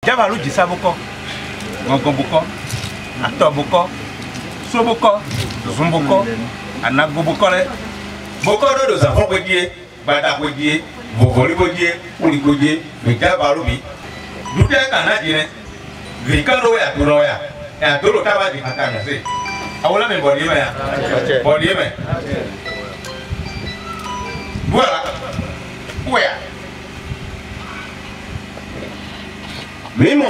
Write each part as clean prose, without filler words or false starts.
Javalu Jisaboko, Ngongoboko, Atoboko, Soboko, Zumboko, Anagobokole, Boko de Zafogodier, Badagodier, Vovolibodier, Uligodier, Javalubi, Luta Canadien, Vicano Aturoya, et Atoro Tabadi Atanase. Aoula me Bolivia, Bolivia. Voilà. Ouais. Mais mon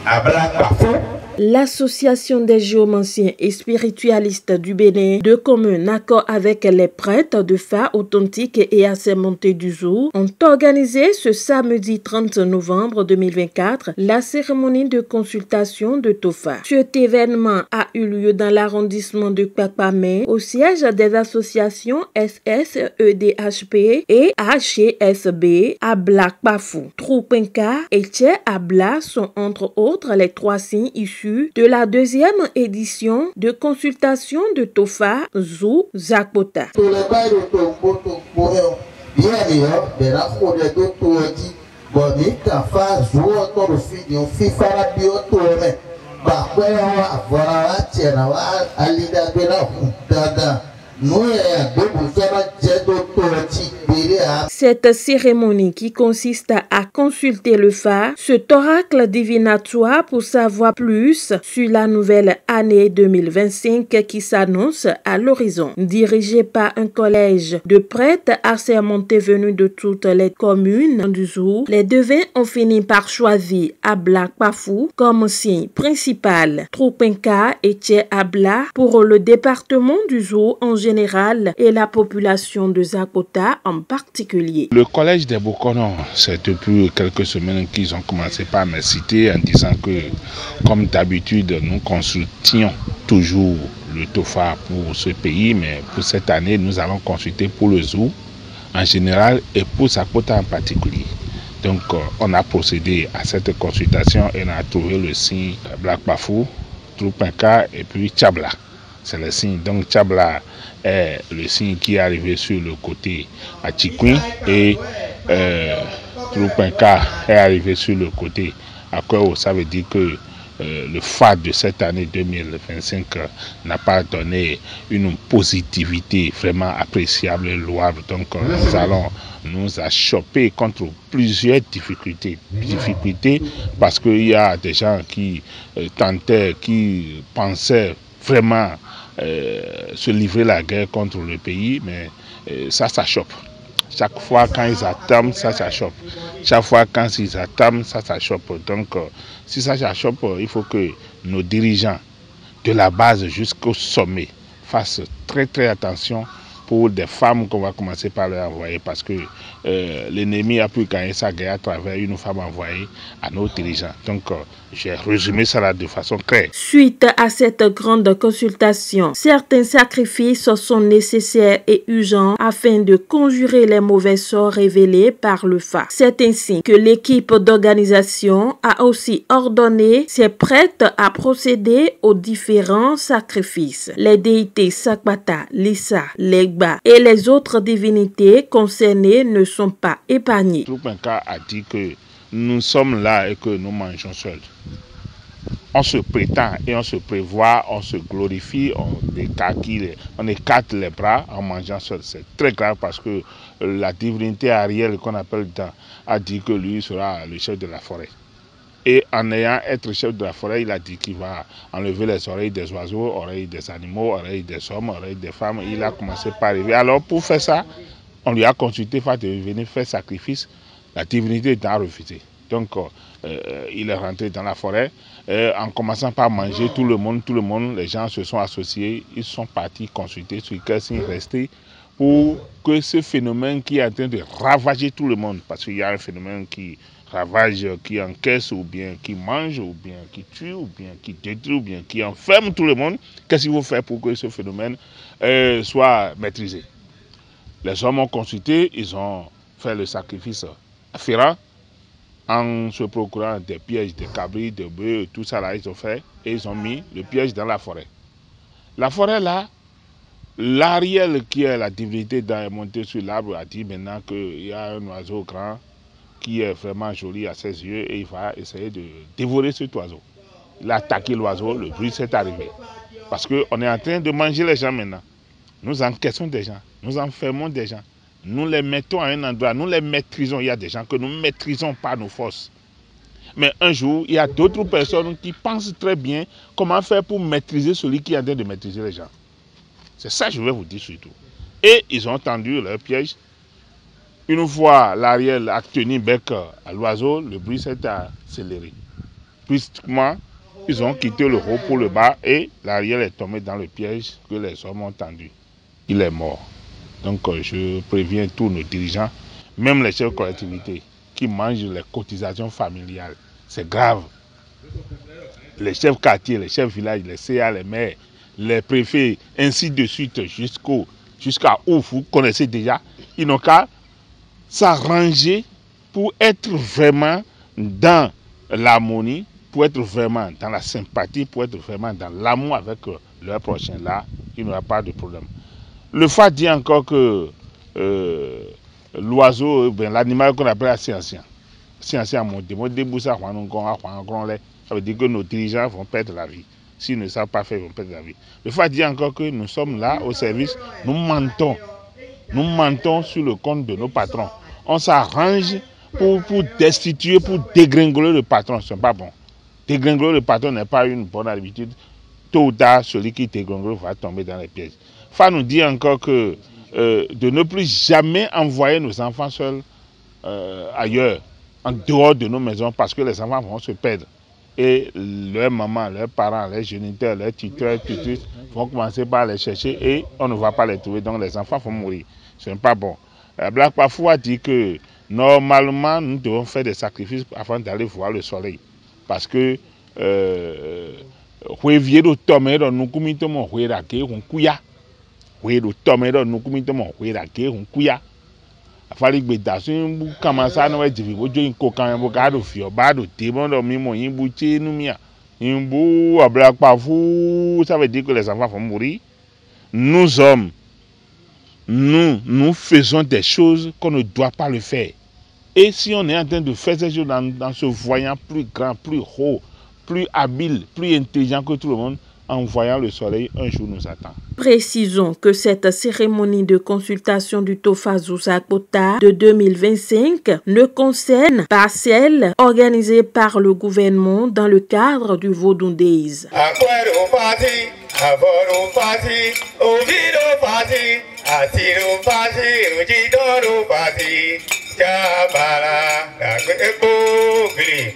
Abla Bafou. L'Association des géomanciens et spiritualistes du Bénin, de commun accord avec les prêtres de Fa authentiques et assermentés du Zou, ont organisé ce samedi 30 novembre 2024 la cérémonie de consultation de Tofa. Cet événement a eu lieu dans l'arrondissement de Kpakpamé, au siège des associations SSEDHP et HCSB à Blakpafou. Troupenka et Tché Abla sont entre autres les trois signes issus de la deuxième édition de consultation de Tofa Zou Zakpota. Cette cérémonie qui consiste à consulter le phare, cet oracle divinatoire pour savoir plus sur la nouvelle année 2025 qui s'annonce à l'horizon. Dirigé par un collège de prêtres assermentés venus de toutes les communes du Zou, les devins ont fini par choisir Abla Kpafou comme signe principal, Troupenka et Tché Abla pour le département du Zou en général et la population de Zakpota en particulier. Le collège des Bokono, c'est depuis quelques semaines qu'ils ont commencé par me citer en disant que, comme d'habitude, nous consultions toujours le Tofa pour ce pays, mais pour cette année, nous allons consulter pour le Zou en général et pour Zakpota en particulier. Donc, on a procédé à cette consultation et on a trouvé le signe Blakpafou, Troupenka et puis Tchabla. C'est le signe. Donc Tchabla est le signe qui est arrivé sur le côté à Chikwin et Troupenka est arrivé sur le côté à Kweo. Ça veut dire que le phare de cette année 2025 n'a pas donné une positivité vraiment appréciable et louable. Donc nous allons nous achoper contre plusieurs difficultés parce qu'il y a des gens qui tentaient, qui pensaient vraiment se livrer la guerre contre le pays, mais ça s'achoppe. Chaque fois quand ils attendent, ça s'achoppe. Chaque fois quand ils attendent, ça s'achoppe. Donc si ça s'achoppe, il faut que nos dirigeants de la base jusqu'au sommet fassent très attention pour des femmes qu'on va commencer par leur envoyer parce que l'ennemi a pu gagner sa guerre à travers une femme envoyée à nos dirigeants. Donc, j'ai résumé ça là de façon claire. Suite à cette grande consultation, certains sacrifices sont nécessaires et urgents afin de conjurer les mauvais sorts révélés par le phare. C'est ainsi que l'équipe d'organisation a aussi ordonné ses prêtres à procéder aux différents sacrifices. Les déités Sakpata, Lissa, Legba et les autres divinités concernées ne sont pas épargnées. Troupenka a dit que nous sommes là et que nous mangeons seuls. On se prétend et on se prévoit, on se glorifie, on écarte les bras en mangeant seul. C'est très grave parce que la divinité Ariel qu'on appelle Dan a dit que lui sera le chef de la forêt. Et en ayant été chef de la forêt, il a dit qu'il va enlever les oreilles des oiseaux, oreilles des animaux, oreilles des hommes, oreilles des femmes. Il a commencé par arriver. Alors pour faire ça, on lui a consulté de venir faire sacrifice. La divinité a refusé. Donc il est rentré dans la forêt. En commençant par manger tout le monde, les gens se sont associés. Ils sont partis consulter sur quel signe rester pour que ce phénomène qui est en train de ravager tout le monde, parce qu'il y a un phénomène qui ravage, qui encaisse, ou bien qui mange, ou bien qui tue, ou bien qui détruit, ou bien qui enferme tout le monde, qu'est-ce qu'il faut faire pour que ce phénomène soit maîtrisé? Les hommes ont consulté, ils ont fait le sacrifice afférent en se procurant des pièges, des cabris, des bœufs, tout ça là, ils ont fait, et ils ont mis le piège dans la forêt. La forêt là, l'Ariel qui est la divinité est monté sur l'arbre a dit maintenant qu'il y a un oiseau grand qui est vraiment joli à ses yeux et il va essayer de dévorer cet oiseau. Il a attaqué l'oiseau, le bruit s'est arrivé. Parce qu'on est en train de manger les gens maintenant. Nous encaissons des gens, nous enfermons des gens, nous les mettons à un endroit, nous les maîtrisons. Il y a des gens que nous maîtrisons par nos forces. Mais un jour, il y a d'autres personnes qui pensent très bien comment faire pour maîtriser celui qui est en train de maîtriser les gens. C'est ça que je vais vous dire surtout. Et ils ont tendu leur piège. Une fois l'Ariel a tenu bec à l'oiseau, le bruit s'est accéléré. Brusquement, ils ont quitté le haut pour le bas et l'Ariel est tombé dans le piège que les hommes ont tendu. Il est mort. Donc je préviens tous nos dirigeants, même les chefs de collectivité, qui mangent les cotisations familiales. C'est grave. Les chefs quartiers, les chefs villages, les CA, les maires, les préfets, ainsi de suite, jusqu'à où vous connaissez déjà, ils n'ont qu'à s'arranger pour être vraiment dans l'harmonie, pour être vraiment dans la sympathie, pour être vraiment dans l'amour avec leur prochain. Là, il n'y aura pas de problème. Le fait dit encore que l'oiseau, l'animal qu'on appelle scientien, ça veut dire que nos dirigeants vont perdre la vie. S'ils ne savent pas faire, ils vont perdre la vie. Le fait dit encore que nous sommes là au service, nous mentons sur le compte de nos patrons. On s'arrange pour destituer, pour dégringoler le patron. Ce n'est pas bon. Dégringoler le patron n'est pas une bonne habitude. Tôt ou tard, celui qui dégringole va tomber dans les pièges. Fa nous dit encore que de ne plus jamais envoyer nos enfants seuls ailleurs, en dehors de nos maisons, parce que les enfants vont se perdre. Et leurs mamans, leurs parents, leurs géniteurs, leurs tuteurs, tutrices vont commencer par les chercher et on ne va pas les trouver. Donc les enfants vont mourir. Ce n'est pas bon. Black Pafou a dit que normalement, nous devons faire des sacrifices avant d'aller voir le soleil. Parce que afali gbedaso bu kamasa no ejivi bojo inko kan bo ga do fi oba do te bon do mimo yin bu che nu mia yin bu Black Pafou, ça veut dire que les enfants vont mourir. Nous hommes, nous faisons des choses qu'on ne doit pas le faire. Et si on est en train de faire ces choses dans se voyant plus grand, plus haut, plus habile, plus intelligent que tout le monde, en voyant le soleil, un jour nous attend. Précisons que cette cérémonie de consultation du Tofazouza Kota de 2025 ne concerne pas celle organisée par le gouvernement dans le cadre du Vodou Days.